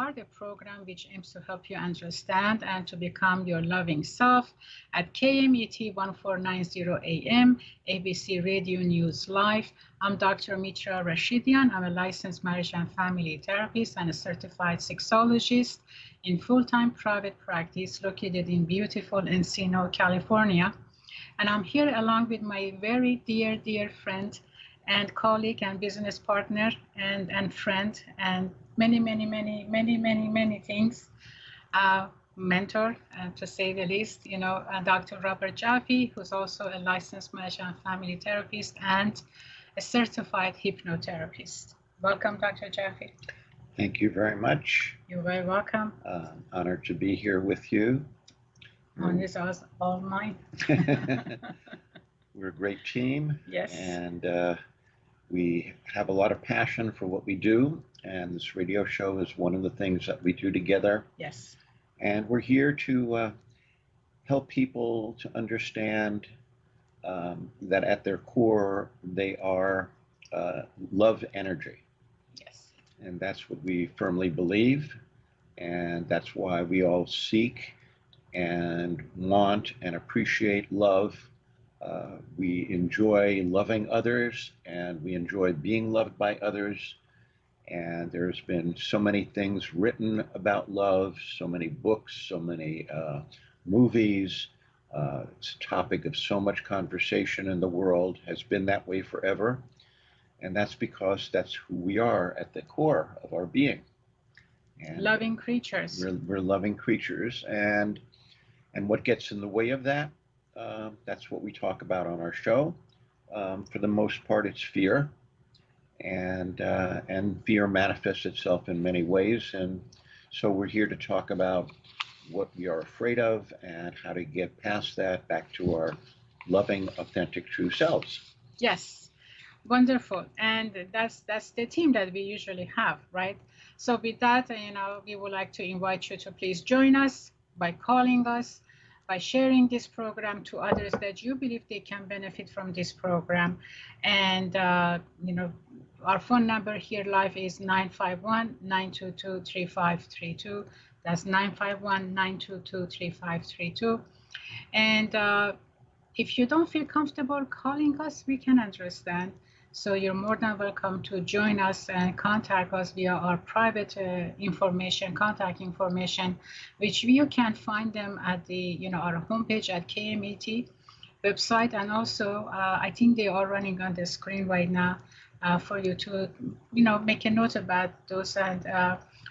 start a program which aims to help you understand and to become your loving self at KMET 1490 AM, ABC Radio News Live. I'm Dr. Mitra Rashidian. I'm a licensed marriage and family therapist and a certified sexologist in full-time private practice located in beautiful Encino, California. And I'm here along with my very dear friend and colleague and business partner and friend and many things, mentor, to say the least, Dr. Robert Jaffe, who's also a licensed marriage and family therapist and a certified hypnotherapist. Welcome, Dr. Jaffe. Thank you very much. You're very welcome. Honored to be here with you. Honor is all mine. We're a great team. Yes. And we have a lot of passion for what we do. And this radio show is one of the things that we do together. Yes. And we're here to help people to understand that at their core, they are love energy. Yes. And that's what we firmly believe. And that's why we all seek and want and appreciate love. We enjoy loving others, and we enjoy being loved by others. And there's been so many things written about love, so many books, so many movies. It's a topic of so much conversation in the world, has been that way forever. And that's because that's who we are at the core of our being. And loving creatures. We're loving creatures. And what gets in the way of that? That's what we talk about on our show. For the most part, it's fear. And fear manifests itself in many ways. And so we're here to talk about what we are afraid of and how to get past that back to our loving, authentic, true selves. Yes, wonderful. And that's the theme that we usually have, right? So with that, we would like to invite you to please join us by calling us, by sharing this program to others that you believe they can benefit from this program. And, our phone number here live is 951-922-3532. That's 951-922-3532. And if you don't feel comfortable calling us, we can understand. So you're more than welcome to join us and contact us via our private contact information, which you can find them at the, our homepage at KMET website. And also, I think they are running on the screen right now for you to, make a note about those. And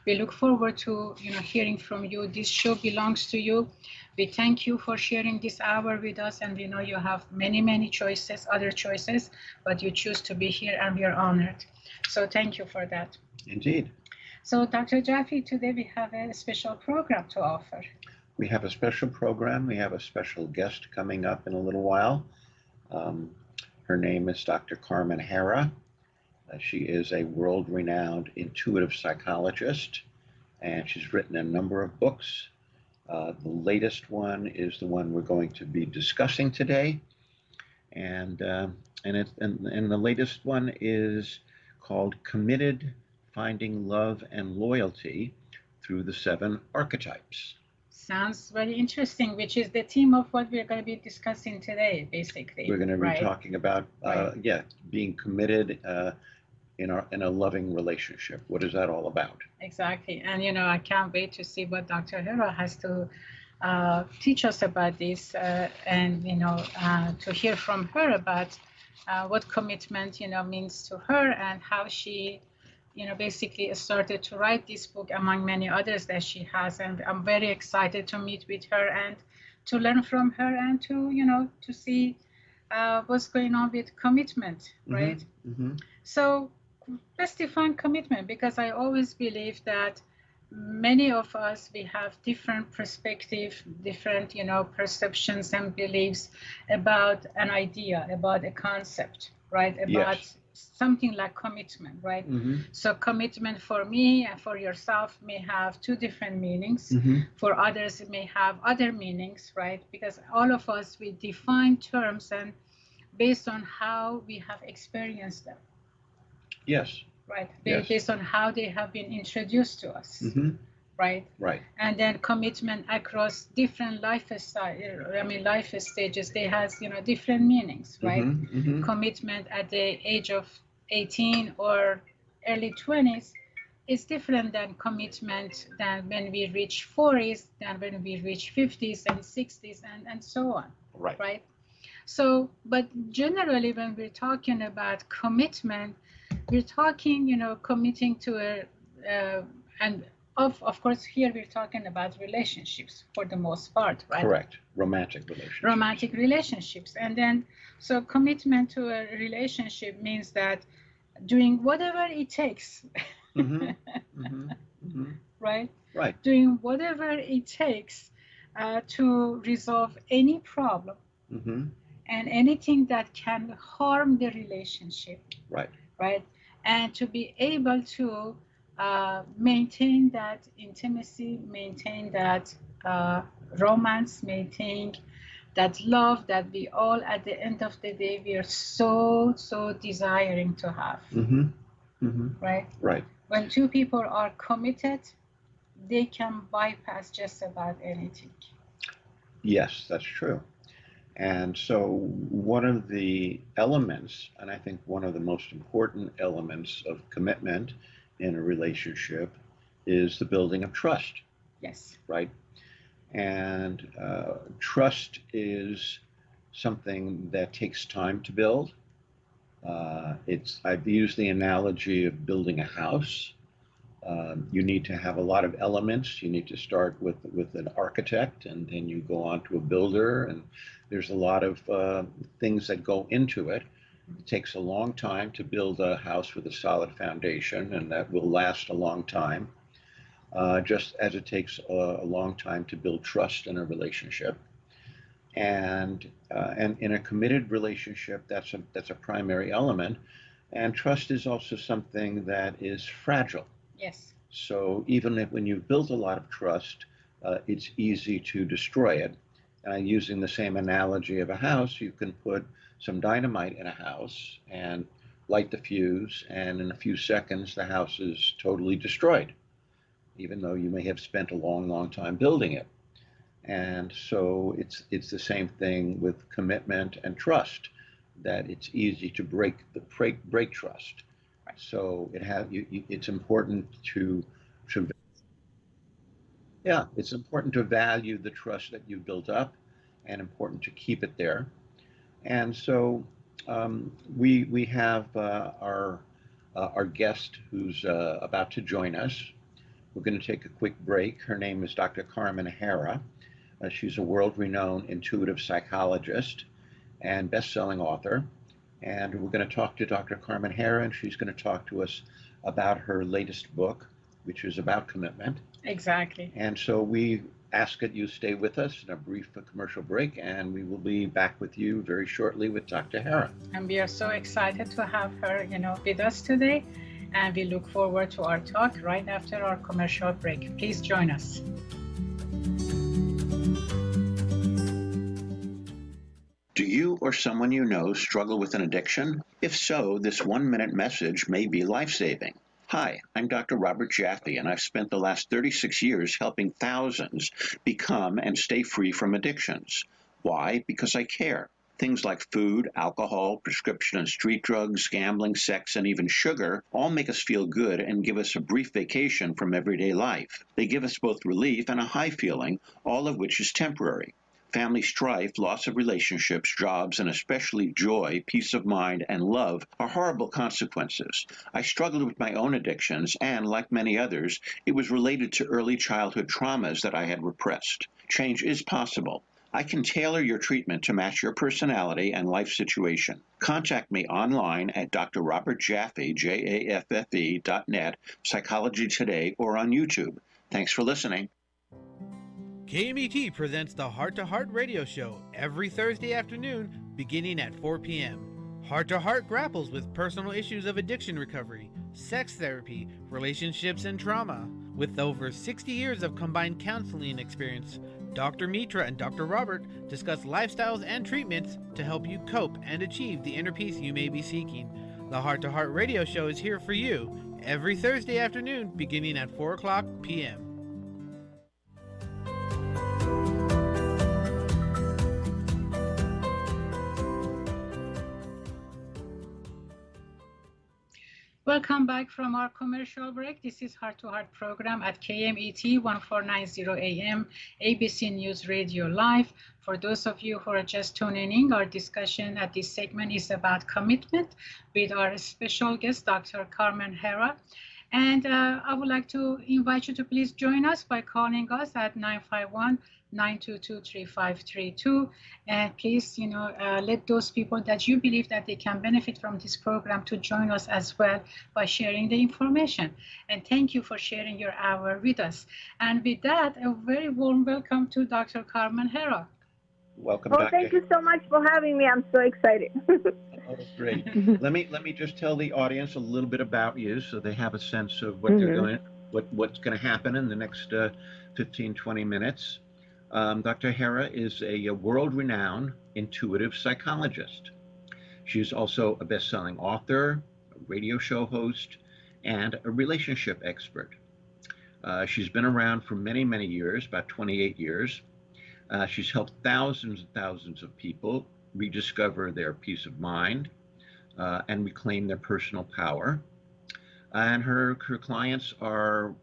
we look forward to, hearing from you. This show belongs to you. We thank you for sharing this hour with us, and we know you have many choices, other choices, but you choose to be here, and we are honored. So thank you for that. Indeed. So Dr. Jaffe, today we have a special program to offer. We have a special program. We have a special guest coming up in a little while. Her name is Dr. Carmen Harra. She is a world-renowned intuitive psychologist, and she's written a number of books. The latest one is the one we're going to be discussing today, and the latest one is called "Committed: Finding Love and Loyalty Through the 7 Archetypes." Sounds very interesting, which is the theme of what we're going to be discussing today, basically. We're going to be talking about, being committed in a loving relationship. What is that all about? Exactly. And, I can't wait to see what Dr. Herrera has to teach us about this and, to hear from her about what commitment, means to her and how she, basically started to write this book among many others that she has. And I'm very excited to meet with her and to learn from her and to, to see what's going on with commitment, right? Mm-hmm. So let's define commitment, because I always believe that many of us, we have different perspective, different, perceptions and beliefs about an idea, about a concept, right? About something like commitment, right? Mm-hmm. So commitment for me and for yourself may have 2 different meanings. Mm-hmm. For others, it may have other meanings, right? Because all of us, we define terms and based on how we have experienced them. Yes. right? Yes. Based on how they have been introduced to us, right? Right. And then commitment across different life stages, they has, different meanings, right? Commitment at the age of 18 or early 20s is different than commitment than when we reach 40s, than when we reach 50s and 60s, and so on. Right. So, but generally, when we're talking about commitment, we're talking, committing to and of course, here we're talking about relationships for the most part, right? Correct. Romantic relationships. And then, so commitment to a relationship means that doing whatever it takes, right? Right. Doing whatever it takes to resolve any problem and anything that can harm the relationship. Right. And to be able to maintain that intimacy, maintain that romance, maintain that love that we all, at the end of the day, we are so desiring to have. Right. When two people are committed, they can bypass just about anything. Yes, that's true. And so one of the elements, and I think one of the most important elements of commitment in a relationship, is the building of trust. Yes. Right? And trust is something that takes time to build. I've used the analogy of building a house. You need to have a lot of elements. You need to start with an architect, and then you go on to a builder, and there's a lot of things that go into it. It takes a long time to build a house with a solid foundation, and that will last a long time, just as it takes a long time to build trust in a relationship. And in a committed relationship, that's a primary element. And trust is also something that is fragile. Yes. So even when you've built a lot of trust, it's easy to destroy it. Using the same analogy of a house, you can put some dynamite in a house and light the fuse, and in a few seconds, the house is totally destroyed, even though you may have spent a long, long time building it. And so it's the same thing with commitment and trust, that it's easy to break trust. So it's important to it's important to value the trust that you built up, and important to keep it there. And so we have our guest who's about to join us. We're going to take a quick break. Her name is Dr. Carmen Harra. She's a world-renowned intuitive psychologist and best-selling author. And we're going to talk to Dr. Carmen Herrera, and she's going to talk to us about her latest book, which is about commitment. Exactly. And so we ask that you stay with us in a brief commercial break, and we will be back with you very shortly with Dr. Herrera. And we are so excited to have her, with us today, and we look forward to our talk right after our commercial break. Please join us. Do you or someone you know struggle with an addiction? If so, this 1-minute message may be life-saving. Hi, I'm Dr. Robert Jaffe, and I've spent the last 36 years helping thousands become and stay free from addictions. Why? Because I care. Things like food, alcohol, prescription and street drugs, gambling, sex, and even sugar all make us feel good and give us a brief vacation from everyday life. They give us both relief and a high feeling, all of which is temporary. Family strife, loss of relationships, jobs, and especially joy, peace of mind, and love are horrible consequences. I struggled with my own addictions, and like many others, it was related to early childhood traumas that I had repressed. Change is possible. I can tailor your treatment to match your personality and life situation. Contact me online at drrobertjaffe, JAFFE.net, Psychology Today, or on YouTube. Thanks for listening. KMET presents the Heart to Heart radio show every Thursday afternoon beginning at 4 p.m. Heart to Heart grapples with personal issues of addiction recovery, sex therapy, relationships, and trauma. With over 60 years of combined counseling experience, Dr. Mitra and Dr. Robert discuss lifestyles and treatments to help you cope and achieve the inner peace you may be seeking. The Heart to Heart radio show is here for you every Thursday afternoon beginning at 4 o'clock p.m. Welcome back from our commercial break. This is Heart to Heart program at KMET 1490 AM, ABC News Radio Live. For those of you who are just tuning in, our discussion at this segment is about commitment with our special guest, Dr. Carmen Herrera. And I would like to invite you to please join us by calling us at 951-922-3532. And please, let those people that you believe that they can benefit from this program to join us as well by sharing the information. And thank you for sharing your hour with us. And with that, a very warm welcome to Dr. Carmen Herrera. Welcome, Oh, Dr. thank you so much for having me. I'm so excited. Oh, great. Let me just tell the audience a little bit about you so they have a sense of what what's going to happen in the next 15-20 minutes. Dr. Herrera is a world-renowned intuitive psychologist. She's also a best-selling author, a radio show host, and a relationship expert. She's been around for many, many years, about 28 years. She's helped thousands and thousands of people rediscover their peace of mind and reclaim their personal power. And her clients are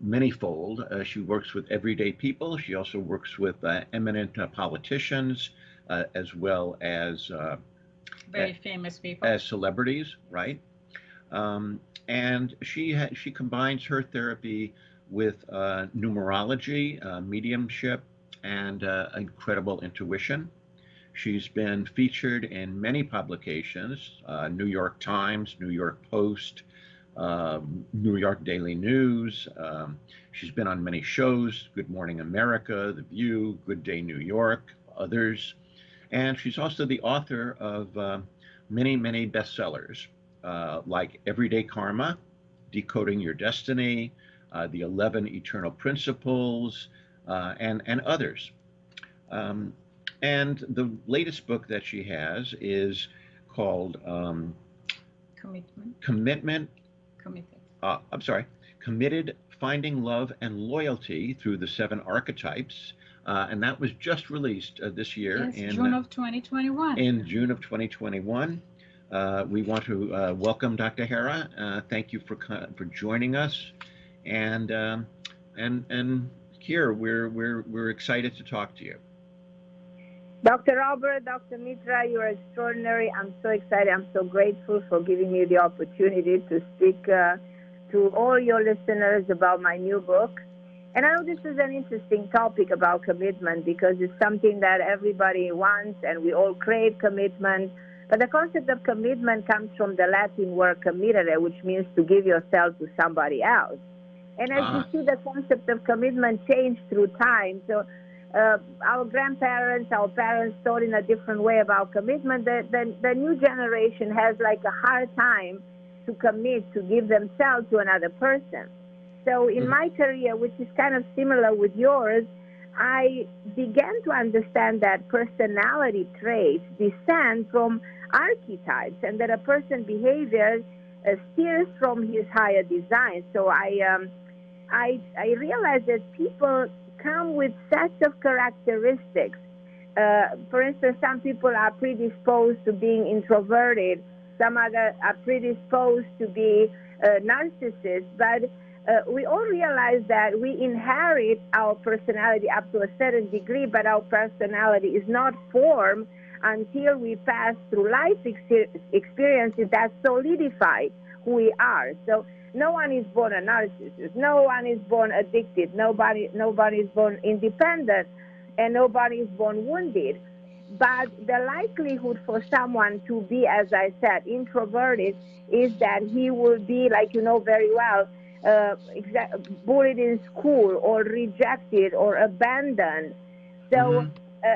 manyfold. She works with everyday people. She also works with eminent politicians as well as very famous people, as celebrities, right? And she combines her therapy with numerology, mediumship, and incredible intuition. She's been featured in many publications, New York Times, New York Post, New York Daily News. She's been on many shows, Good Morning America, The View, Good Day New York, others. And she's also the author of many, many bestsellers, like Everyday Karma, Decoding Your Destiny, The 11 Eternal Principles, and others. And the latest book that she has is called Committed, Finding Love and Loyalty Through the 7 Archetypes. And that was just released this year in June of 2021. In June of 2021. We want to welcome Dr. Herrera. Thank you for joining us. And here we're excited to talk to you. Dr. Robert, Dr. Mitra, you're extraordinary. I'm so excited. I'm so grateful for giving me the opportunity to speak to all your listeners about my new book. And I know this is an interesting topic about commitment because it's something that everybody wants and we all crave commitment. But the concept of commitment comes from the Latin word committere, which means to give yourself to somebody else. And as you see, the concept of commitment changed through time. So our grandparents, our parents thought in a different way about commitment. The new generation has like a hard time to commit, to give themselves to another person. So in my career, which is kind of similar with yours, I began to understand that personality traits descend from archetypes and that a person's behavior steers from his higher design. So I realized that people come with sets of characteristics. For instance, some people are predisposed to being introverted. Some other are predisposed to be narcissists. But we all realize that we inherit our personality up to a certain degree, but our personality is not formed until we pass through life experiences that solidify who we are. So no one is born a narcissist. No one is born addicted. Nobody is born independent, and nobody is born wounded. But the likelihood for someone to be, as I said, introverted is that he will be, like you know very well, bullied in school or rejected or abandoned. So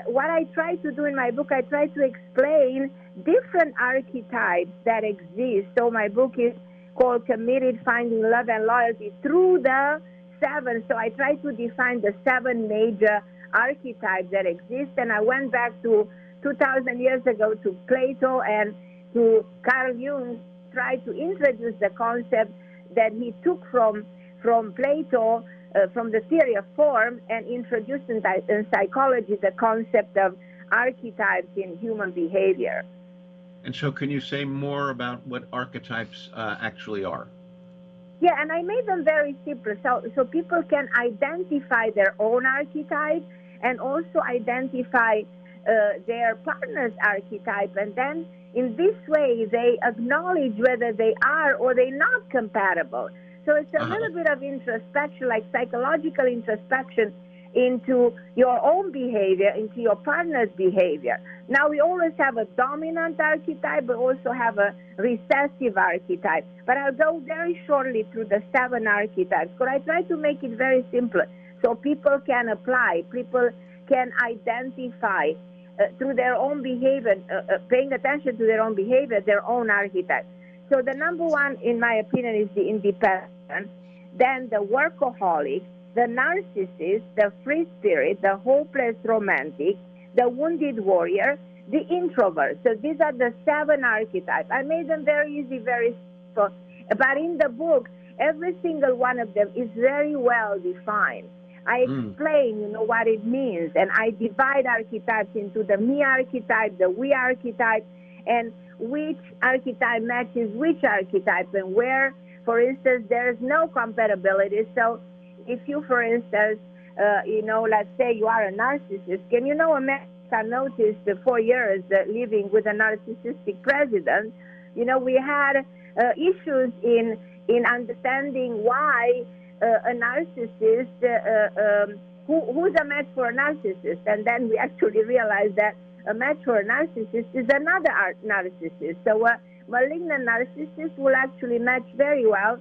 what I try to do in my book, I try to explain different archetypes that exist. So my book is called Committed, Finding Love and Loyalty through the 7. So I try to define the 7 major archetypes that exist. And I went back to 2,000 years ago to Plato and to Carl Jung, tried to introduce the concept that he took from Plato, from the theory of form, and introduced in psychology the concept of archetypes in human behavior. And so can you say more about what archetypes actually are? Yeah, and I made them very simple, so people can identify their own archetype and also identify their partner's archetype, and then in this way they acknowledge whether they are or they're not compatible. So it's a little bit of introspection, like psychological introspection into your own behavior, into your partner's behavior. Now, we always have a dominant archetype, but also have a recessive archetype. But I'll go very shortly through the 7 archetypes, because I try to make it very simple so people can apply, people can identify through their own behavior, paying attention to their own behavior, their own archetype. So the number 1, in my opinion, is the independent, then the workaholic, the narcissist, the free spirit, the hopeless romantic, the wounded warrior, the introvert. So these are the 7 archetypes. I made them very easy, very simple. But in the book, every single one of them is very well defined. I explain, what it means, and I divide archetypes into the me archetype, the we archetype, and which archetype matches which archetype, and where, for instance, there is no compatibility. So if you, for instance, let's say you are a narcissist, and America noticed the 4 years living with a narcissistic president, we had issues in understanding why a narcissist, who's a match for a narcissist, and then we actually realized that a match for a narcissist is another narcissist. So a malignant narcissist will actually match very well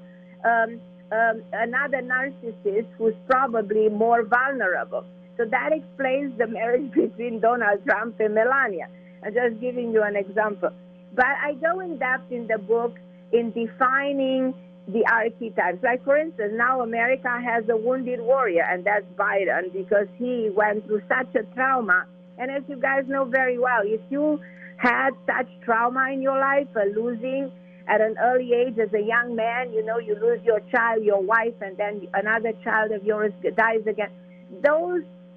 another narcissist who's probably more vulnerable. So that explains the marriage between Donald Trump and Melania. I'm just giving you an example. But I go in depth in the book in defining the archetypes. Like, for instance, now America has a wounded warrior, and that's Biden, because he went through such a trauma. And as you guys know very well, if you had such trauma in your life, losing at an early age as a young man, you lose your child, your wife, and then another child of yours dies again.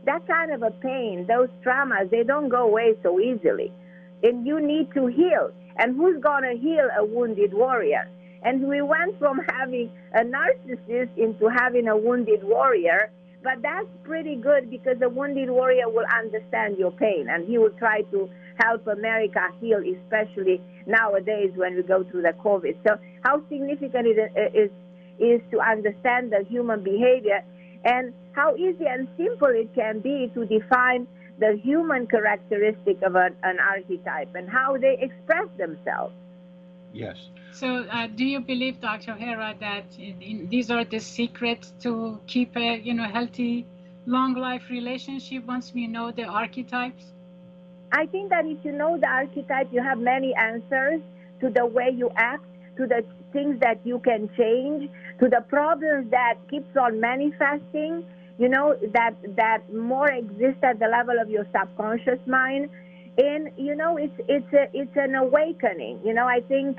That kind of a pain, those traumas, they don't go away so easily. And you need to heal. And who's going to heal a wounded warrior? And we went from having a narcissist into having a wounded warrior, but that's pretty good, because the wounded warrior will understand your pain, and he will try to help America heal, especially nowadays when we go through the COVID. So how significant it is to understand the human behavior, and how easy and simple it can be to define the human characteristic of an archetype and how they express themselves. Yes. So do you believe, Dr. Herrera, that these are the secrets to keep a healthy, long life relationship once we know the archetypes? I think that if you know the archetype, you have many answers to the way you act, to the things that you can change, to the problems that keeps on manifesting, that more exist at the level of your subconscious mind. And, it's an awakening. I think,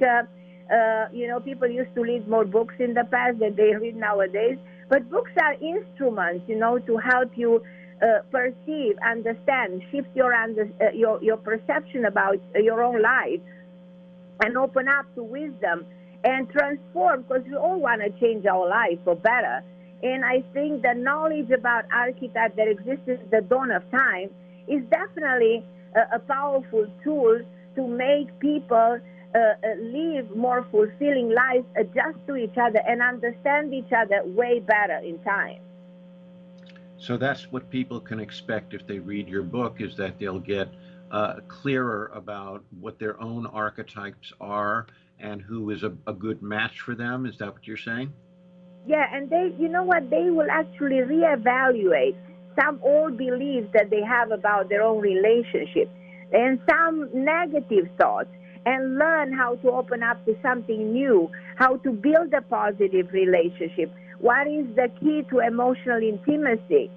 people used to read more books in the past than they read nowadays. But books are instruments, to help you perceive, understand, shift your perception about your own life, and open up to wisdom and transform, because we all want to change our life for better. And I think the knowledge about archetype that exists at the dawn of time is definitely a powerful tool to make people live more fulfilling lives, adjust to each other, and understand each other way better in time. So that's what people can expect if they read your book, is that they'll get clearer about what their own archetypes are and who is a good match for them. Is that what you're saying? Yeah, and they will actually reevaluate some old beliefs that they have about their own relationship and some negative thoughts, and learn how to open up to something new, how to build a positive relationship. What is the key to emotional intimacy?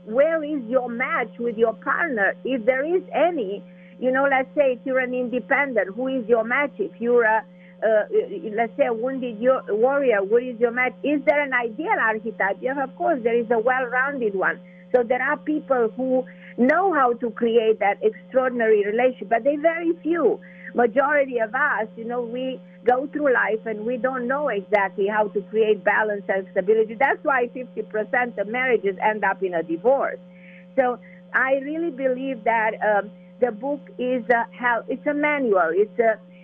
where is your match with your partner, if there is any. Let's say if you're an independent, who is your match? If you're let's say a wounded warrior, what is your match? Is there an ideal archetype? Yes, of course, there is a well-rounded one. So there are people who know how to create that extraordinary relationship, but they're very few. Majority of us, we go through life and we don't know exactly how to create balance and stability. That's why 50% of marriages end up in a divorce. So I really believe that the book is it's a manual. It's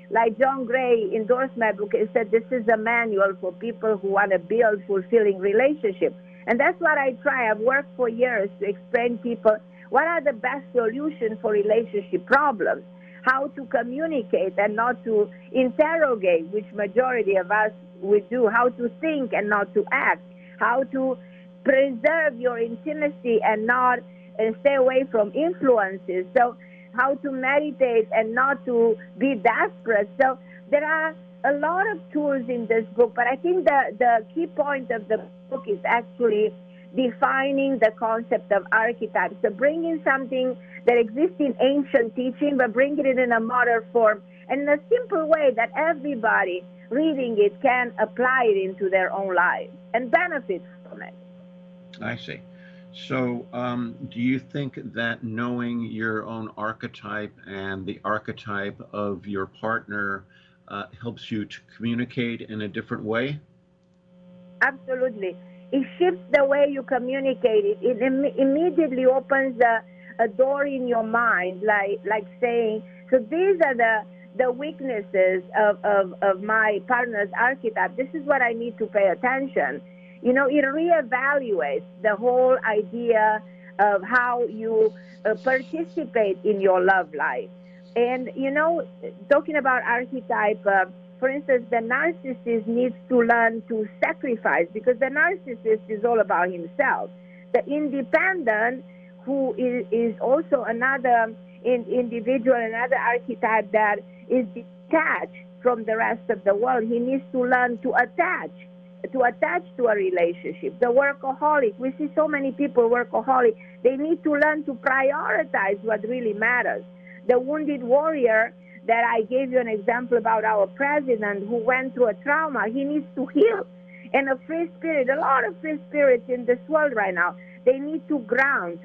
like John Gray endorsed my book. He said this is a manual for people who want to build fulfilling relationships. And that's what I try. I've worked for years to explain to people what are the best solutions for relationship problems, how to communicate and not to interrogate, which majority of us would do, how to think and not to act, how to preserve your intimacy and not stay away from influences, so how to meditate and not to be desperate. So there are a lot of tools in this book, but I think the key point of the book is actually defining the concept of archetypes. So bringing something that exists in ancient teaching, but bringing it in a modern form and in a simple way that everybody reading it can apply it into their own lives and benefit from it. I see. So do you think that knowing your own archetype and the archetype of your partner helps you to communicate in a different way? Absolutely. It shifts the way you communicate. It immediately opens a door in your mind, like saying, so these are the weaknesses of my partner's archetype. This is what I need to pay attention. It reevaluates the whole idea of how you participate in your love life. And, talking about archetype, for instance, the narcissist needs to learn to sacrifice, because the narcissist is all about himself. The independent, who is also another individual, another archetype that is detached from the rest of the world, he needs to learn to attach to a relationship. The workaholic, we see so many people workaholic, they need to learn to prioritize what really matters. The wounded warrior that I gave you an example about, our president who went through a trauma, he needs to heal. And a free spirit, a lot of free spirits in this world right now, they need to ground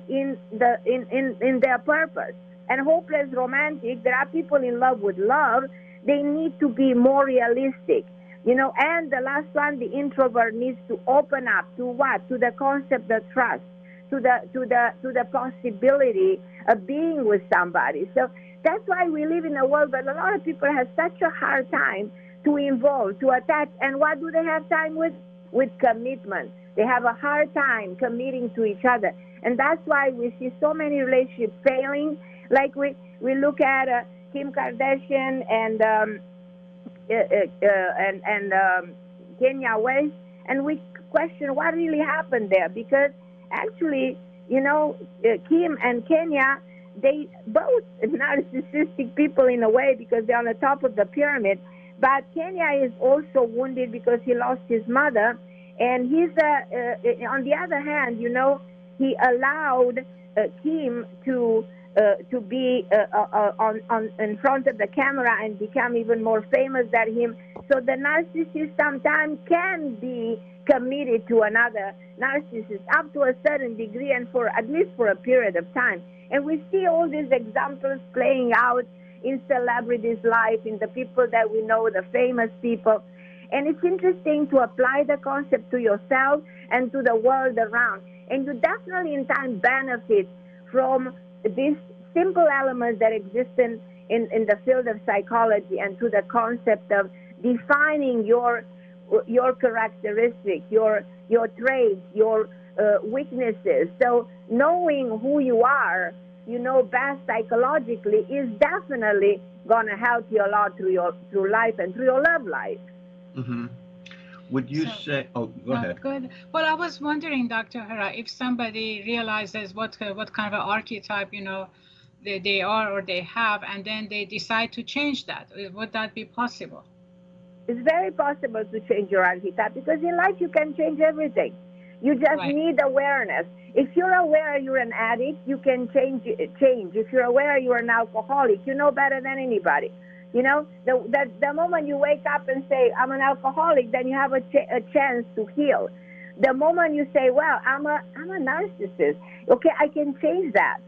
in their purpose. And hopeless romantic, there are people in love with love, they need to be more realistic. And the last one, the introvert needs to open up to what? To the concept of trust, to the possibility of being with somebody. So that's why we live in a world where a lot of people have such a hard time to involve, to attach. And what do they have time with? With commitment. They have a hard time committing to each other. And that's why we see so many relationships failing. Like we look at Kim Kardashian and Kenya West, and we question what really happened there, because actually, Kim and Kenya, they both narcissistic people in a way, because they're on the top of the pyramid. But Kenya is also wounded because he lost his mother, and he's on the other hand, he allowed Kim to be in front of the camera and become even more famous than him. So the narcissist sometimes can be committed to another narcissist up to a certain degree, and for at least for a period of time. And we see all these examples playing out in celebrities' life, in the people that we know, the famous people. And it's interesting to apply the concept to yourself and to the world around. And you definitely in time benefit from these simple elements that exist in the field of psychology, and to the concept of defining your characteristics, your traits, your weaknesses. So knowing who you are, best psychologically, is definitely going to help you a lot through life and through your love life. Mm-hmm. Would you say? Oh, go ahead. Good. Well, I was wondering, Dr. Herrera, if somebody realizes what kind of an archetype they are or they have, and then they decide to change that, would that be possible? It's very possible to change your archetype, because in life you can change everything. You just Right. need awareness. If you're aware you're an addict, you can change. If you're aware you're an alcoholic, you know better than anybody. You know, the moment you wake up and say, I'm an alcoholic, then you have a chance to heal. The moment you say, well, I'm a narcissist, okay, I can change that.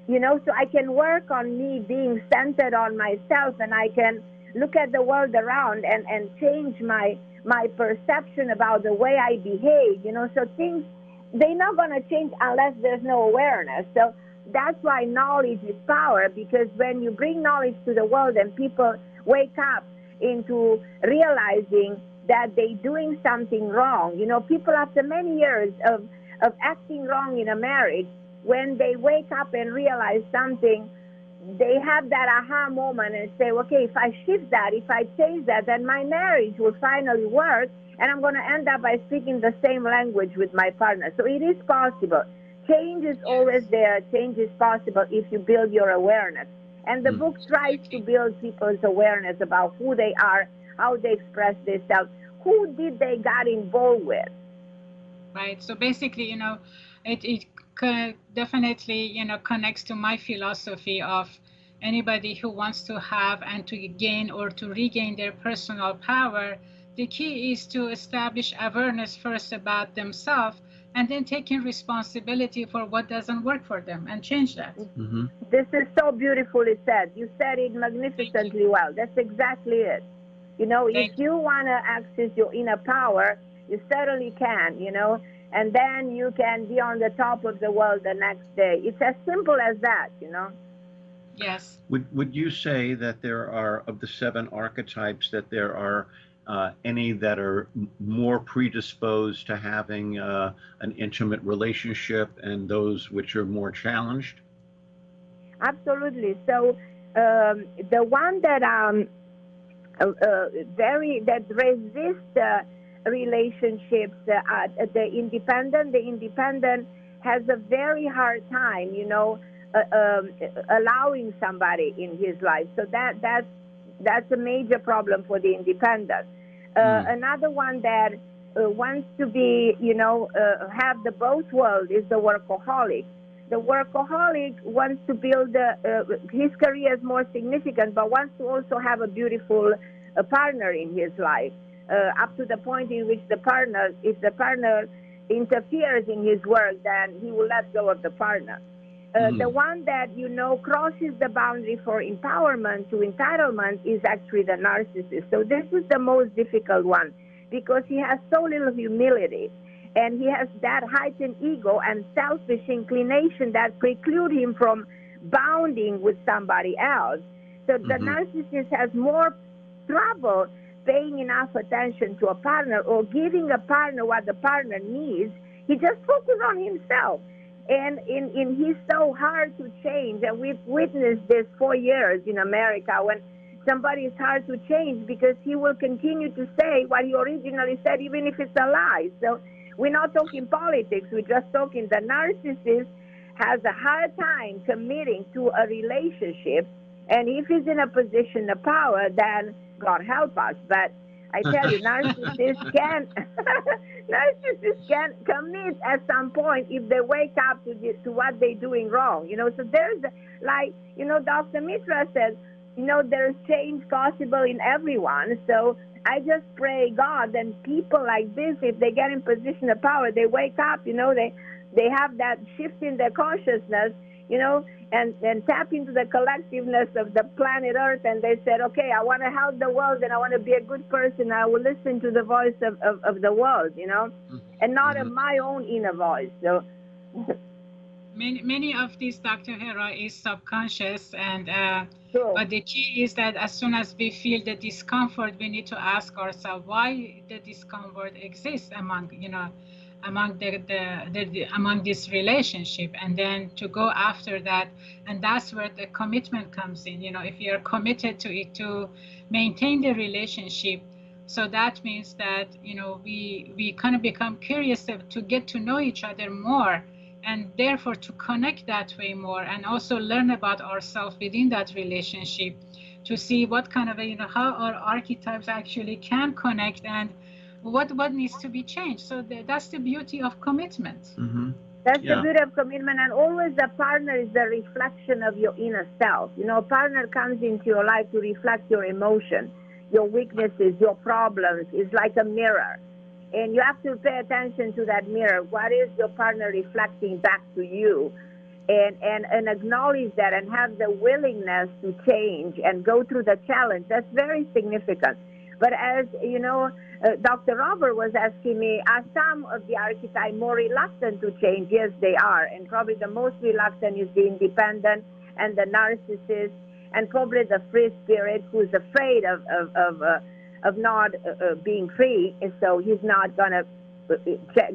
You know, so I can work on me being centered on myself, and I can look at the world around and change my perception about the way I behave, you know. So things, they're not going to change unless there's no awareness. So that's why knowledge is power, because when you bring knowledge to the world and people wake up into realizing that they're doing something wrong, you know, people after many years of acting wrong in a marriage, when they wake up and realize something, they have that aha moment and say, okay, if I shift that, if I change that, then my marriage will finally work, and I'm going to end up by speaking the same language with my partner. So it is possible. Change is always there. Change is possible if you build your awareness. And the book tries to build people's awareness about who they are, how they express themselves, who did they got involved with. Right. So basically, you know, it definitely, you know, connects to my philosophy of anybody who wants to have and to gain or to regain their personal power. The key is to establish awareness first about themselves, and then taking responsibility for what doesn't work for them and change that. Mm-hmm. This is so beautifully said. You said it magnificently well. That's exactly it. You know, if you want to access your inner power, you certainly can, you know, and then you can be on the top of the world the next day. It's as simple as that, you know. Yes. Would you say that there are, of the 7 archetypes, that there are any that are more predisposed to having an intimate relationship, and those which are more challenged? Absolutely. So the one that that resist relationships, the independent has a very hard time, you know, allowing somebody in his life. So that's a major problem for the independent. Another one that wants to be, you know, have the both worlds is the workaholic. The workaholic wants to build his career is more significant, but wants to also have a beautiful partner in his life, up to the point in which if the partner interferes in his work, then he will let go of the partner. The one that, you know, crosses the boundary for empowerment to entitlement is actually the narcissist. So this is the most difficult one, because he has so little humility, and he has that heightened ego and selfish inclination that preclude him from bonding with somebody else. So the narcissist has more trouble paying enough attention to a partner or giving a partner what the partner needs. He just focuses on himself. And he's so hard to change. And we've witnessed this for years in America, when somebody is hard to change because he will continue to say what he originally said, even if it's a lie. So we're not talking politics. We're just talking the narcissist has a hard time committing to a relationship. And if he's in a position of power, then God help us. But I tell you, narcissists can commit at some point if they wake up to what they're doing wrong. You know, so there's, like, you know, Dr. Mitra says, you know, there's change possible in everyone. So I just pray, God, and people like this, if they get in position of power, they wake up, you know, they have that shift in their consciousness, you know, and tap into the collectiveness of the planet Earth, and they said, okay, I want to help the world, and I want to be a good person. I will listen to the voice of the world, you know, and not of my own inner voice. So many of these, Dr. Herrera, is subconscious, and sure. But the key is that as soon as we feel the discomfort, we need to ask ourselves why the discomfort exists among, you know, among among this relationship, and then to go after that. And that's where the commitment comes in. You know, if you're committed to it, to maintain the relationship, so that means that, you know, we kind of become curious to get to know each other more, and therefore to connect that way more, and also learn about ourselves within that relationship, to see what kind of, you know, how our archetypes actually can connect, and what needs to be changed. So that's the beauty of commitment. Mm-hmm. That's the beauty of commitment, and always the partner is the reflection of your inner self. You know, a partner comes into your life to reflect your emotion, your weaknesses, your problems. It's like a mirror, and you have to pay attention to that mirror. What is your partner reflecting back to you? And acknowledge that and have the willingness to change and go through the challenge. That's very significant. But as you know, Dr. Robert was asking me, are some of the archetypes more reluctant to change? Yes, they are. And probably the most reluctant is the independent and the narcissist, and probably the free spirit who's afraid of not being free. And so he's not going to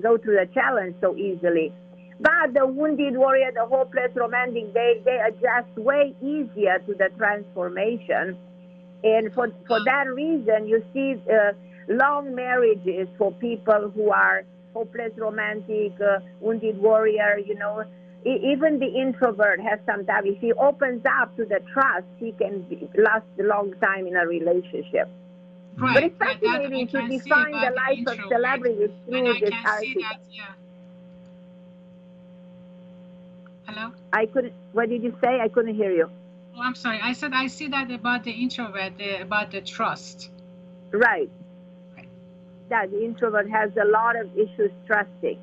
go through the challenge so easily. But the wounded warrior, the hopeless romantic, they adjust way easier to the transformation. And for that reason, you see long marriages for people who are hopeless romantic, wounded warrior, you know. Even the introvert has some time. If he opens up to the trust, he can last a long time in a relationship. Right. But it's fascinating to define the life of celebrities through this archetype. Hello? What did you say? I couldn't hear you. Oh, I'm sorry. I said I see that about the introvert, about the trust. Right. That the introvert has a lot of issues trusting.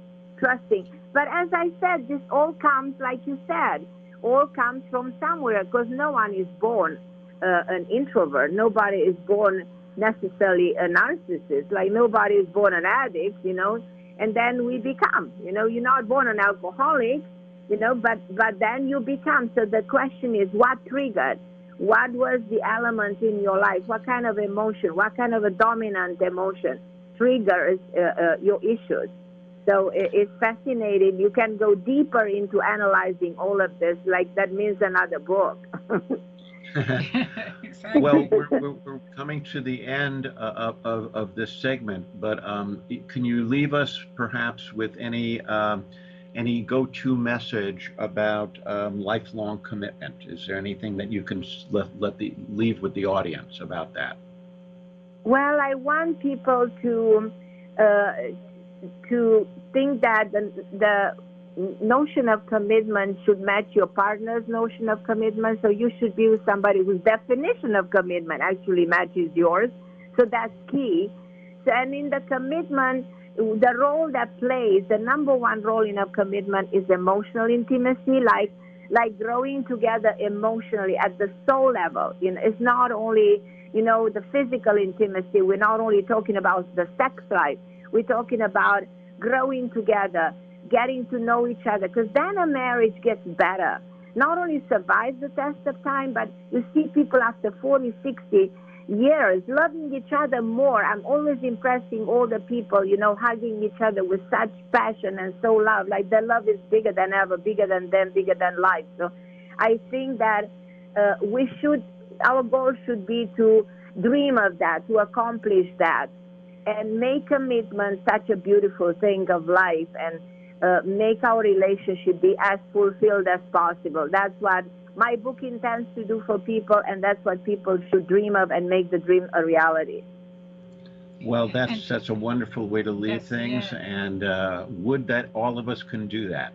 But as I said, this all comes, like you said, all comes from somewhere, because no one is born an introvert. Nobody is born necessarily a narcissist. Like nobody is born an addict, you know, and then we become, you know, you're not born an alcoholic, you know, but then you become. So the question is, what triggered? What was the element in your life? What kind of emotion? What kind of a dominant emotion triggers your issues? So it's fascinating. You can go deeper into analyzing all of this. Like that means another book. Exactly. Well, we're coming to the end of this segment, but can you leave us perhaps with any go-to message about lifelong commitment? Is there anything that you can leave with the audience about that? Well, I want people to think that the notion of commitment should match your partner's notion of commitment. So you should be with somebody whose definition of commitment actually matches yours. So that's key. So, and in the commitment, the role that plays, the number one role in a commitment is emotional intimacy, like growing together emotionally at the soul level. You know, it's not only, you know, the physical intimacy. We're not only talking about the sex life. We're talking about growing together, getting to know each other, because then a marriage gets better. Not only survives the test of time, but you see people after 40, 60 years loving each other more. I'm always impressing all the people, you know, hugging each other with such passion and so love. Like their love is bigger than ever, bigger than them, bigger than life. So I think that our goal should be to dream of that, to accomplish that, and make commitment such a beautiful thing of life, and make our relationship be as fulfilled as possible. That's what my book intends to do for people, and that's what people should dream of and make the dream a reality. Well, that's a wonderful way to leave things, yeah. and would that all of us can do that.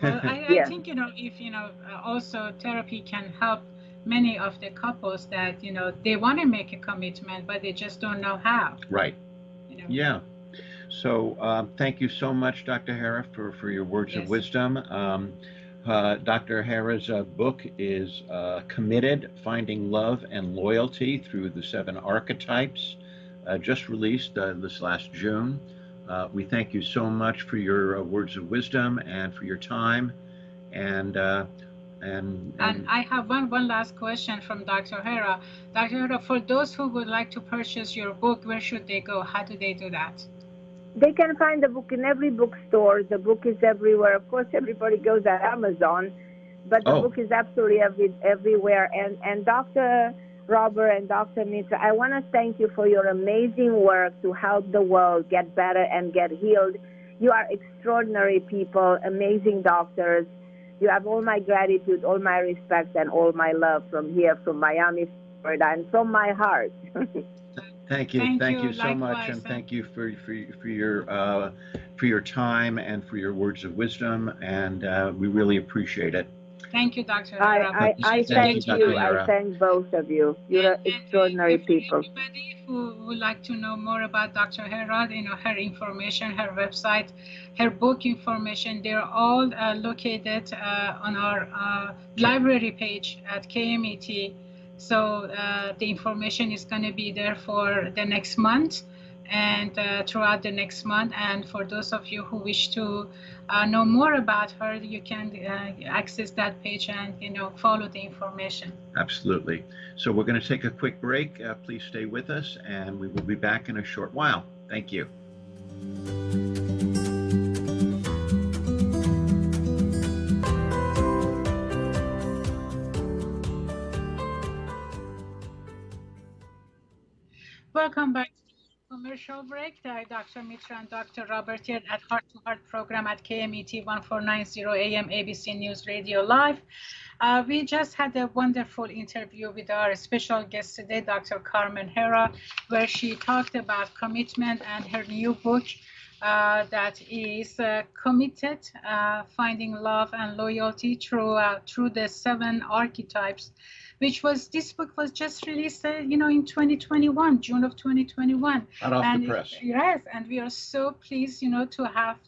Well, I think, you know, if, you know, also therapy can help many of the couples that, you know, they want to make a commitment, but they just don't know how. Right. You know? Yeah. So thank you so much, Dr. Herra, for your words of wisdom. Dr. Herra's book is Committed, Finding Love and Loyalty Through the 7 Archetypes, just released this last June. We thank you so much for your words of wisdom and for your time. And I have one last question from Dr. Herra. Dr. Herra, for those who would like to purchase your book, where should they go? How do they do that? They can find the book in every bookstore. The book is everywhere. Of course, everybody goes at Amazon, but the book is absolutely everywhere. And Dr. Robert and Dr. Mitra, I want to thank you for your amazing work to help the world get better and get healed. You are extraordinary people, amazing doctors. You have all my gratitude, all my respect, and all my love from here, from Miami, Florida, and from my heart. Thank you. Thank Thank you. you so much, Likewise. and thank you for your time and for your words of wisdom, and we really appreciate it. Thank you, Dr. I, Herrera. I, I Thank you, thank Dr. you. I Herrera. thank both of you. You're And extraordinary for people. anybody who would like to know more about Dr. Herrera, her information, her website, her book information, they're all located on our library page at KMET. So the information is going to be there for the next month and throughout the next month. And for those of you who wish to know more about her, you can access that page and follow the information. Absolutely. So we're going to take a quick break. Please stay with us, and we will be back in a short while. Thank you. Welcome back to the commercial break. Dr. Mitra and Dr. Robert here at Heart to Heart program at KMET 1490 AM ABC News Radio Live. We just had a wonderful interview with our special guest today, Dr. Carmen Herrera, where she talked about commitment and her new book that is Committed, Finding Love and Loyalty through the 7 archetypes, which this book was just released, in 2021, June of 2021. Hot off the press. Yes, and we are so pleased, to have,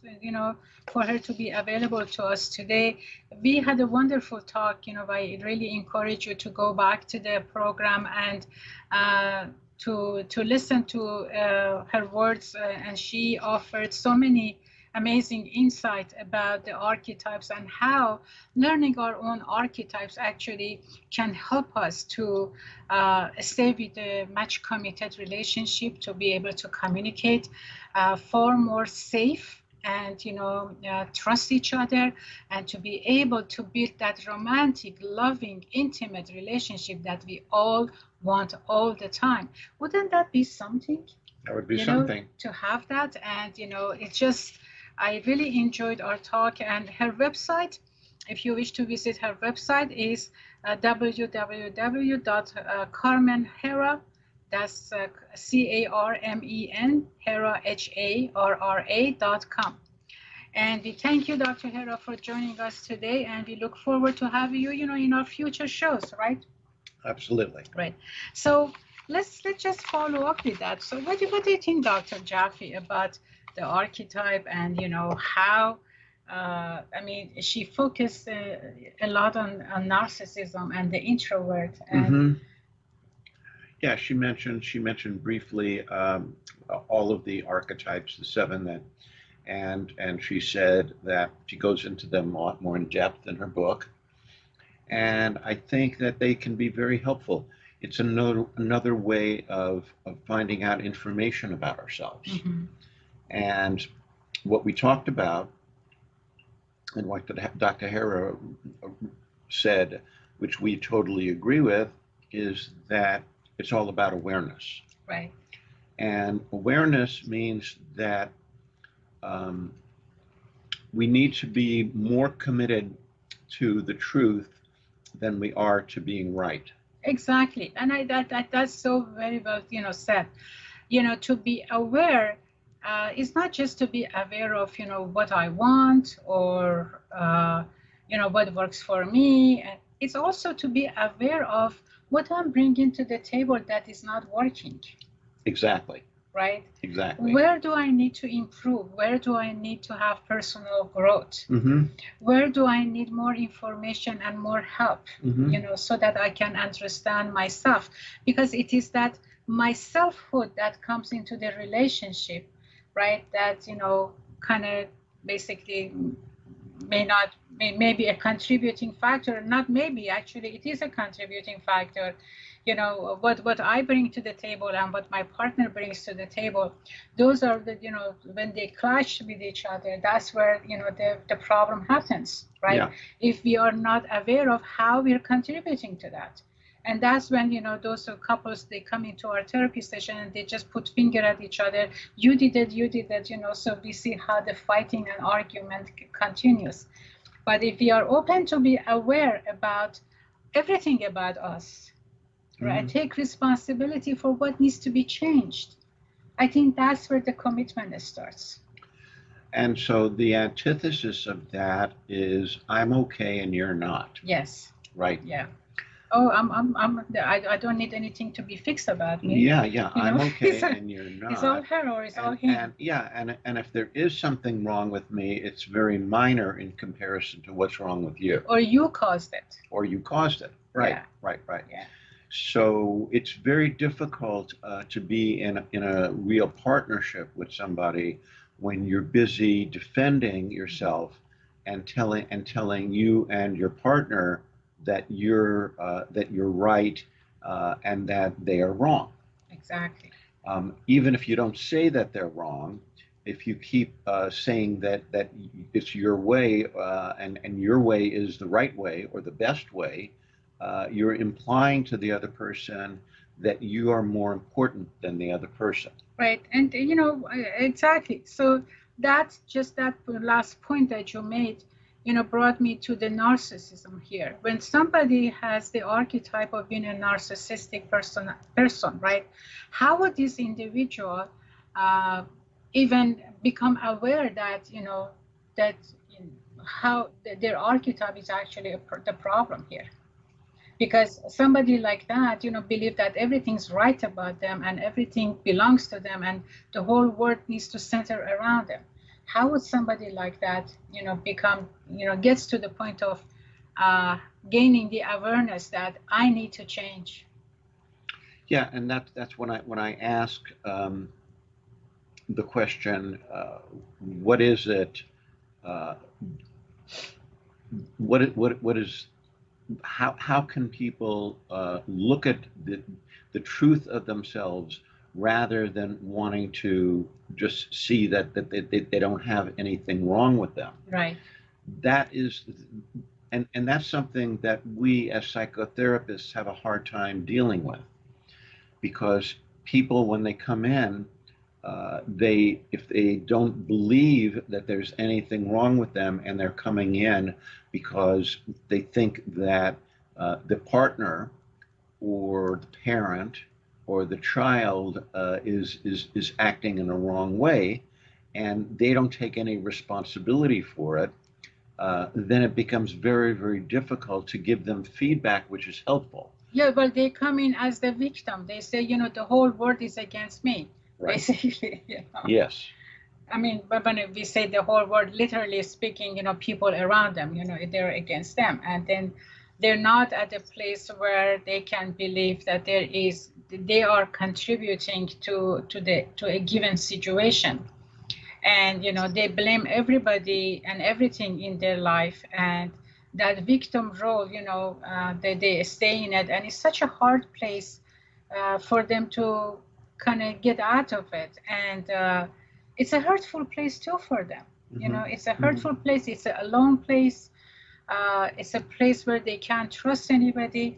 for her to be available to us today. We had a wonderful talk. I really encourage you to go back to the program and to listen to her words. And she offered so many amazing insight about the archetypes and how learning our own archetypes actually can help us to stay with a match committed relationship, to be able to communicate far more safe and trust each other, and to be able to build that romantic, loving, intimate relationship that we all want all the time. Wouldn't that be something? That would be something. To have that. And it's just, I really enjoyed our talk. And her website, if you wish to visit her website, is www.carmenherra, that's CARMEN, Herrera, HARRA.com. And we thank you, Dr. Herrera, for joining us today, and we look forward to having you, in our future shows, right? Absolutely. Right. So let's just follow up with that. So what do you think, Dr. Jaffe, about the archetype and, how, she focused a lot on narcissism and the introvert. And Yeah, she mentioned briefly all of the archetypes, the 7 that, and she said that she goes into them a lot more in depth in her book. And I think that they can be very helpful. It's another way of finding out information about ourselves. And what we talked about, and what Dr. Herrera said, which we totally agree with, is that it's all about awareness. Right. And awareness means that we need to be more committed to the truth than we are to being right. Exactly. And that's so very well, said. To be aware is not just to be aware of, what I want or, what works for me. It's also to be aware of what I'm bringing to the table that is not working. Exactly. Right? Exactly. Where do I need to improve? Where do I need to have personal growth? Where do I need more information and more help, so that I can understand myself? Because it is that my selfhood that comes into the relationship, right? That, kind of basically may be a contributing factor. Not maybe, actually, it is a contributing factor. What I bring to the table and what my partner brings to the table, those are the, when they clash with each other, that's where, the problem happens, right? Yeah. If we are not aware of how we're contributing to that. And that's when, those couples, they come into our therapy session and they just put finger at each other. You did that, so we see how the fighting and argument continues. But if we are open to be aware about everything about us, right? Take responsibility for what needs to be changed. I think that's where the commitment starts. And so the antithesis of that is I'm okay and you're not. Yes. Right? Yeah. Oh, I don't need anything to be fixed about me. Yeah, I'm okay It's and you're not. It's all her or it's all him. And if there is something wrong with me, it's very minor in comparison to what's wrong with you. Or you caused it. Or you caused it. Right, Yeah. right. Yeah. So it's very difficult to be in a real partnership with somebody when you're busy defending yourself and telling you and your partner that you're right and that they are wrong. Exactly. Even if you don't say that they're wrong, if you keep saying that it's your way and your way is the right way or the best way, you're implying to the other person that you are more important than the other person. Right. And, exactly. So that's just that last point that you made, brought me to the narcissism here. When somebody has the archetype of being a narcissistic person, right? How would this individual even become aware that, that how their archetype is actually the problem here? Because somebody like that, believe that everything's right about them and everything belongs to them and the whole world needs to center around them. How would somebody like that, become, gets to the point of gaining the awareness that I need to change? Yeah, and that's when I ask the question, what is it? What is? How can people look at the truth of themselves rather than wanting to just see that they don't have anything wrong with them? Right. That is, and that's something that we as psychotherapists have a hard time dealing with, because people, when they come in, if they don't believe that there's anything wrong with them and they're coming in because they think that the partner or the parent or the child is acting in a wrong way, and they don't take any responsibility for it, then it becomes very, very difficult to give them feedback which is helpful. Yeah, well, they come in as the victim. They say, the whole world is against me. Right. Basically, Yes. I mean, but when we say the whole world, literally speaking, people around them, they're against them. And then they're not at a place where they can believe that they are contributing to a given situation. And, they blame everybody and everything in their life. And that victim role, they stay in it. And it's such a hard place for them to kind of get out of it. And it's a hurtful place too for them. Mm-hmm. It's a hurtful place. It's a alone place. It's a place where they can't trust anybody,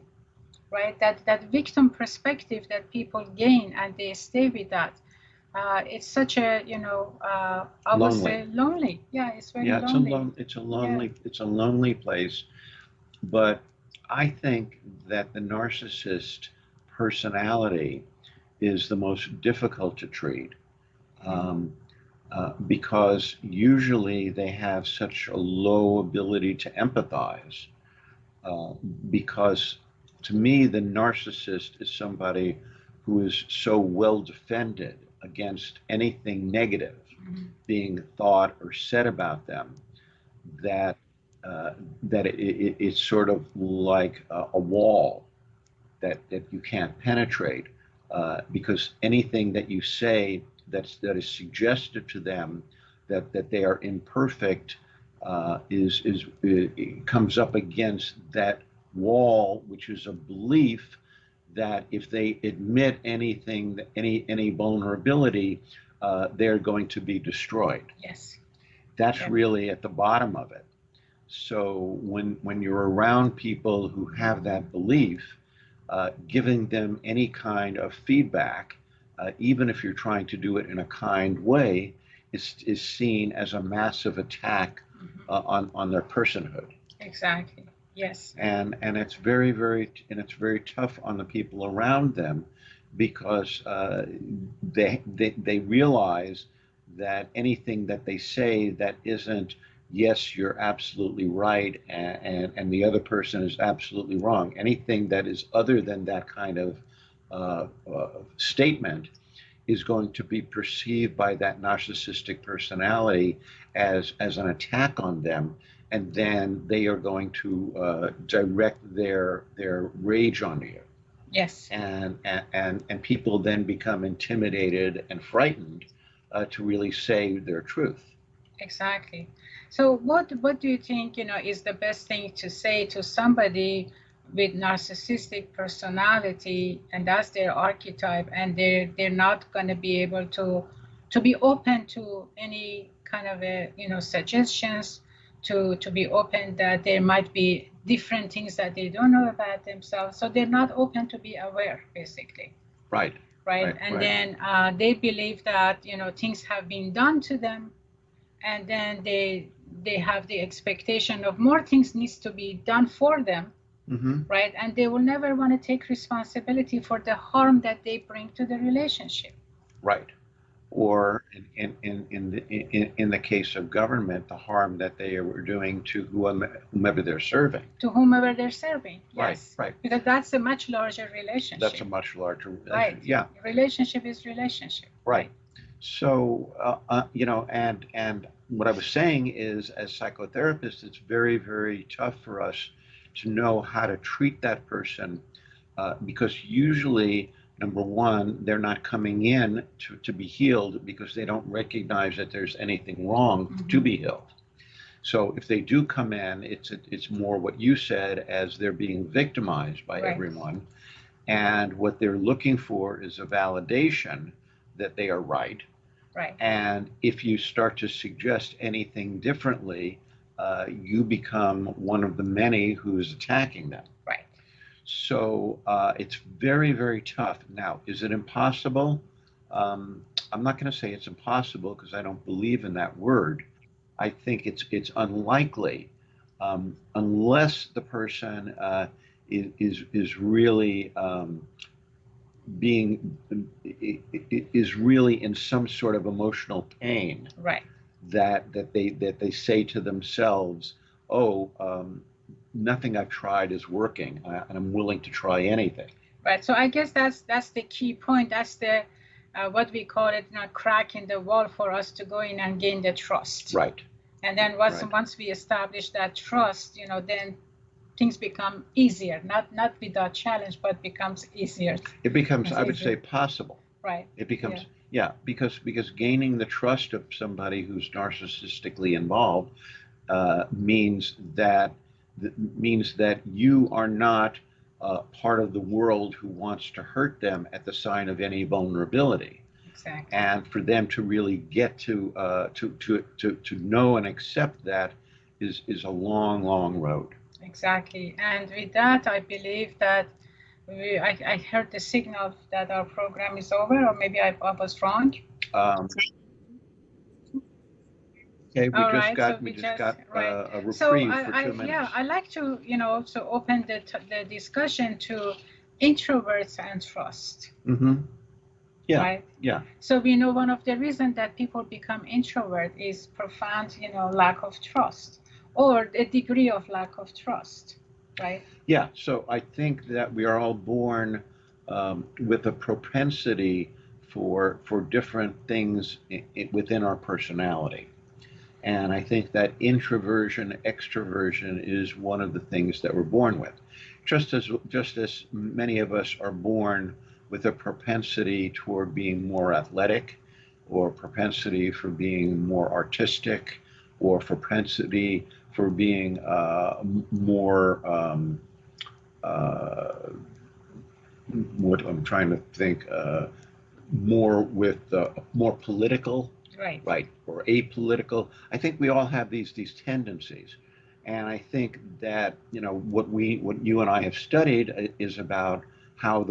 right? That victim perspective that people gain and they stay with that. It's such a, I would say lonely. Yeah, it's very lonely. It's a lonely place. But I think that the narcissist personality is the most difficult to treat, because usually they have such a low ability to empathize, because to me the narcissist is somebody who is so well defended against anything negative being thought or said about them that it's sort of like a wall that you can't penetrate, because anything that you say that is suggested to them that they are imperfect it comes up against that wall, which is a belief that if they admit anything, any vulnerability, they're going to be destroyed. Yes. That's really at the bottom of it. So when you're around people who have that belief, giving them any kind of feedback, even if you're trying to do it in a kind way, is seen as a massive attack on their personhood. Exactly. Yes. And it's very tough on the people around them, because they realize that anything that they say that isn't, yes, you're absolutely right, and the other person is absolutely wrong, anything that is other than that kind of statement is going to be perceived by that narcissistic personality as an attack on them, and then they are going to direct their rage onto you. Yes. And people then become intimidated and frightened to really say their truth. Exactly. So what do you think, is the best thing to say to somebody with narcissistic personality, and that's their archetype, and they're not going to be able to be open to any kind of suggestions, to be open that there might be different things that they don't know about themselves, so they're not open to be aware, basically. Right. Right. And then they believe that things have been done to them, and then they have the expectation of more things needs to be done for them. Mm-hmm. Right, and they will never want to take responsibility for the harm that they bring to the relationship. Right. Or in the case of government, the harm that they were doing to whomever they're serving. To whomever they're serving, yes. Right. Because that's a much larger relationship. That's a much larger relationship. Right. Yeah. Relationship is relationship. Right. So and what I was saying is, as psychotherapists, it's very, very tough for us to know how to treat that person, because usually, number one, they're not coming in to be healed because they don't recognize that there's anything wrong Mm-hmm. to be healed. So if they do come in, it's more what you said, as they're being victimized by Right. everyone, and what they're looking for is a validation that they are right. Right. And if you start to suggest anything differently, you become one of the many who's attacking them. Right. So it's very, very tough. Now, is it impossible? I'm not going to say it's impossible, because I don't believe in that word. I think it's unlikely, unless the person is really is really in some sort of emotional pain. Right. That they say to themselves, nothing I've tried is working, and I'm willing to try anything. Right. So I guess that's the key point. That's the what we call it, crack in the wall for us to go in and gain the trust. Right. And then once we establish that trust, then things become easier. Not without challenge, but becomes easier. It becomes, I would say, possible. Right. It becomes, because gaining the trust of somebody who's narcissistically involved means that you are not part of the world who wants to hurt them at the sign of any vulnerability. Exactly. And for them to really get to know and accept that is a long, long road. Exactly. And with that, I believe that I heard the signal that our program is over, or maybe I was wrong. Okay, we just got a reprieve for 2 minutes. Yeah, I like to to open the discussion to introverts and trust. Mm-hmm. Yeah. Right? Yeah. So we know one of the reasons that people become introvert is profound, lack of trust, or a degree of lack of trust, right? Yeah. So I think that we are all born with a propensity for different things within our personality. And I think that introversion, extroversion is one of the things that we're born with. Just as many of us are born with a propensity toward being more athletic, or propensity for being more artistic, or propensity for being more, what I'm trying to think, more political. Right, or apolitical. I think we all have these tendencies, and I think that what you and I have studied is about how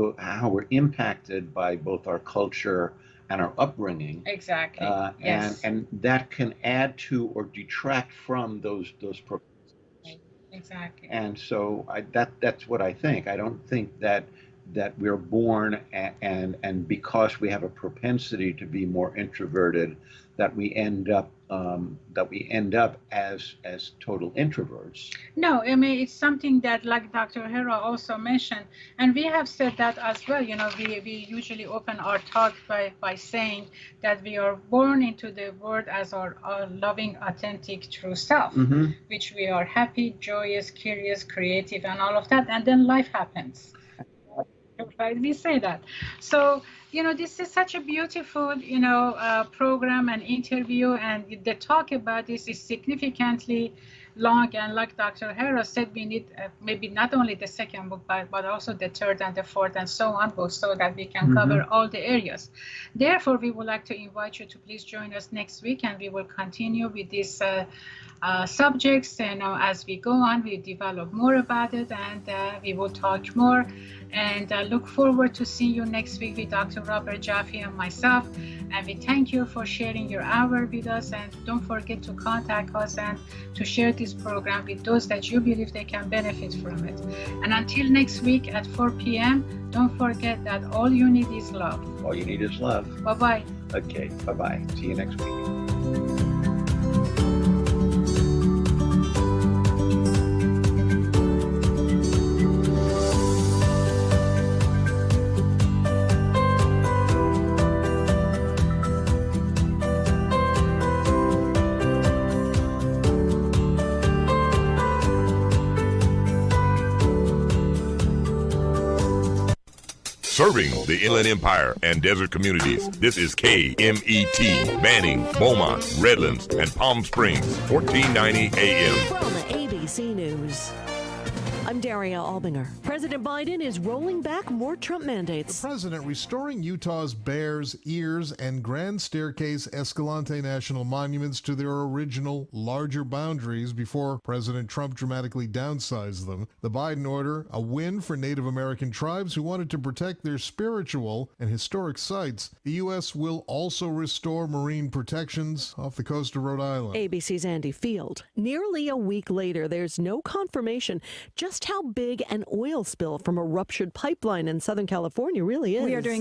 we're impacted by both our culture and our upbringing. Exactly. Yes. And that can add to or detract from those processes. Exactly. And so that's what I think. I don't think that we're born and because we have a propensity to be more introverted, that we end up as total introverts. No, I mean, it's something that, like Dr. Herrera also mentioned, and we have said that as well. We usually open our talk by saying that we are born into the world as our loving, authentic, true self, Mm-hmm. which we are happy, joyous, curious, creative, and all of that, and then life happens. Right, we say that. So, this is such a beautiful, program and interview, and the talk about this is significantly long. And like Dr. Herrera said, we need maybe not only the second book, but also the third and the fourth and so on books, so that we can cover all the areas. Therefore, we would like to invite you to please join us next week, and we will continue with these subjects. As we go on, we develop more about it, and we will talk more. And look forward to seeing you next week with Dr. Robert Jaffe and myself. And we thank you for sharing your hour with us. And don't forget to contact us and to share this program with those that you believe they can benefit from it. And until next week at 4 p.m., don't forget that all you need is love. All you need is love. Bye-bye. Okay, bye-bye. See you next week. Serving the Inland Empire and desert communities, this is KMET, Manning, Beaumont, Redlands, and Palm Springs, 1490 AM. From ABC News, I'm Daria Albinger. President Biden is rolling back more Trump mandates. The president restoring Utah's Bears, Ears, and Grand Staircase Escalante National Monuments to their original, larger boundaries before President Trump dramatically downsized them. The Biden order, a win for Native American tribes who wanted to protect their spiritual and historic sites. The U.S. will also restore marine protections off the coast of Rhode Island. ABC's Andy Field. Nearly a week later, there's no confirmation just how big an oil spill from a ruptured pipeline in Southern California really is. We are doing